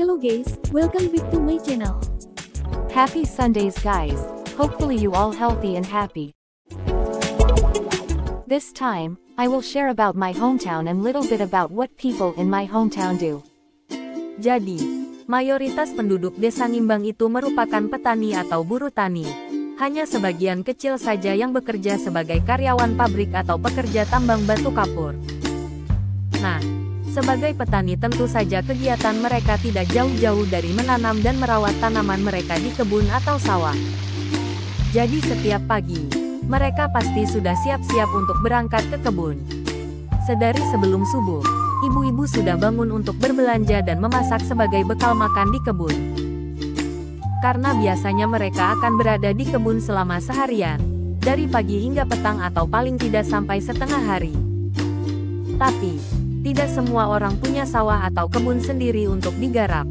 Hello guys, welcome back to my channel. Happy Sundays guys, hopefully you all healthy and happy. This time, I will share about my hometown and little bit about what people in my hometown do. Jadi, mayoritas penduduk desa Ngimbang itu merupakan petani atau buruh tani. Hanya sebagian kecil saja yang bekerja sebagai karyawan pabrik atau pekerja tambang batu kapur. Nah, sebagai petani tentu saja kegiatan mereka tidak jauh-jauh dari menanam dan merawat tanaman mereka di kebun atau sawah. Jadi setiap pagi, mereka pasti sudah siap-siap untuk berangkat ke kebun. Sedari sebelum subuh, ibu-ibu sudah bangun untuk berbelanja dan memasak sebagai bekal makan di kebun. Karena biasanya mereka akan berada di kebun selama seharian, dari pagi hingga petang atau paling tidak sampai setengah hari. Tapi, tidak semua orang punya sawah atau kebun sendiri untuk digarap.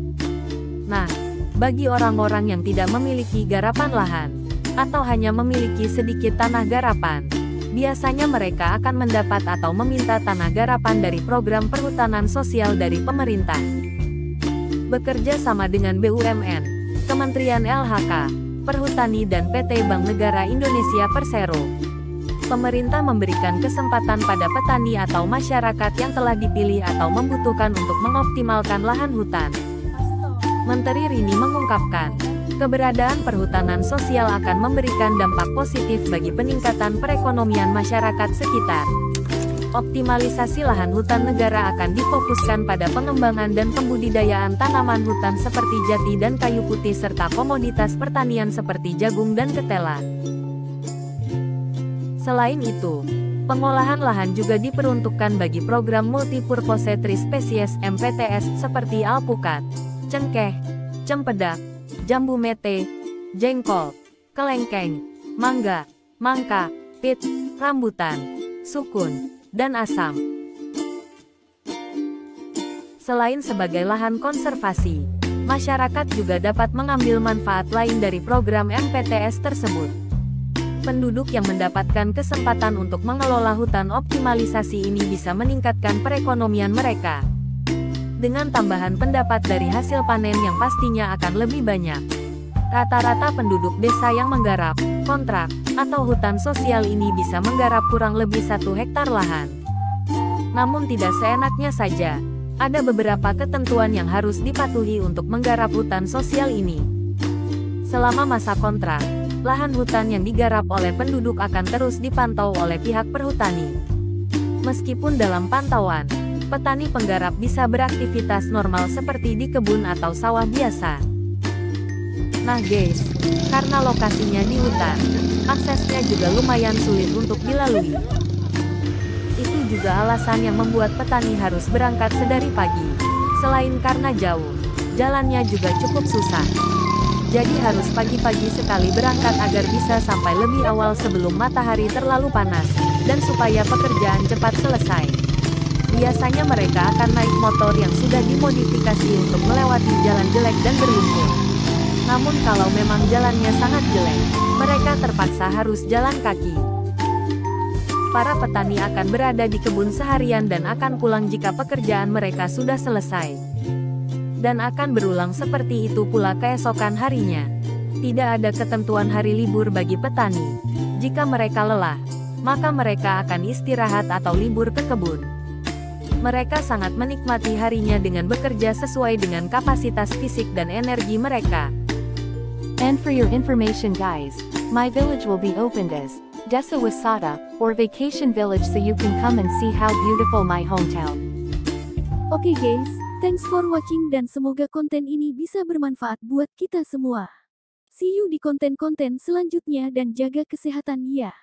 Nah, bagi orang-orang yang tidak memiliki garapan lahan, atau hanya memiliki sedikit tanah garapan, biasanya mereka akan mendapat atau meminta tanah garapan dari program perhutanan sosial dari pemerintah. Bekerja sama dengan BUMN, Kementerian LHK, Perhutani dan PT Bank Negara Indonesia Persero, pemerintah memberikan kesempatan pada petani atau masyarakat yang telah dipilih atau membutuhkan untuk mengoptimalkan lahan hutan. Menteri Rini mengungkapkan, keberadaan perhutanan sosial akan memberikan dampak positif bagi peningkatan perekonomian masyarakat sekitar. Optimalisasi lahan hutan negara akan difokuskan pada pengembangan dan pembudidayaan tanaman hutan seperti jati dan kayu putih serta komoditas pertanian seperti jagung dan ketela. Selain itu, pengolahan lahan juga diperuntukkan bagi program Multipurpose Trispesies MPTS seperti alpukat, cengkeh, cempedak, jambu mete, jengkol, kelengkeng, mangga, mangka, pit, rambutan, sukun, dan asam. Selain sebagai lahan konservasi, masyarakat juga dapat mengambil manfaat lain dari program MPTS tersebut. Penduduk yang mendapatkan kesempatan untuk mengelola hutan optimalisasi ini bisa meningkatkan perekonomian mereka. Dengan tambahan pendapat dari hasil panen yang pastinya akan lebih banyak. Rata-rata penduduk desa yang menggarap, kontrak, atau hutan sosial ini bisa menggarap kurang lebih 1 hektar lahan. Namun tidak seenaknya saja, ada beberapa ketentuan yang harus dipatuhi untuk menggarap hutan sosial ini. Selama masa kontrak, lahan hutan yang digarap oleh penduduk akan terus dipantau oleh pihak perhutani. Meskipun dalam pantauan, petani penggarap bisa beraktivitas normal seperti di kebun atau sawah biasa. Nah guys, karena lokasinya di hutan, aksesnya juga lumayan sulit untuk dilalui. Itu juga alasan yang membuat petani harus berangkat sedari pagi. Selain karena jauh, jalannya juga cukup susah. Jadi harus pagi-pagi sekali berangkat agar bisa sampai lebih awal sebelum matahari terlalu panas, dan supaya pekerjaan cepat selesai. Biasanya mereka akan naik motor yang sudah dimodifikasi untuk melewati jalan jelek dan berlumpur. Namun kalau memang jalannya sangat jelek, mereka terpaksa harus jalan kaki. Para petani akan berada di kebun seharian dan akan pulang jika pekerjaan mereka sudah selesai. Dan akan berulang seperti itu pula keesokan harinya. Tidak ada ketentuan hari libur bagi petani. Jika mereka lelah, maka mereka akan istirahat atau libur ke kebun. Mereka sangat menikmati harinya dengan bekerja sesuai dengan kapasitas fisik dan energi mereka. And for your information guys, my village will be opened as Desa Wisata, or vacation village, so you can come and see how beautiful my hometown. Oke guys, thanks for watching dan semoga konten ini bisa bermanfaat buat kita semua. See you di konten-konten selanjutnya dan jaga kesehatan ya.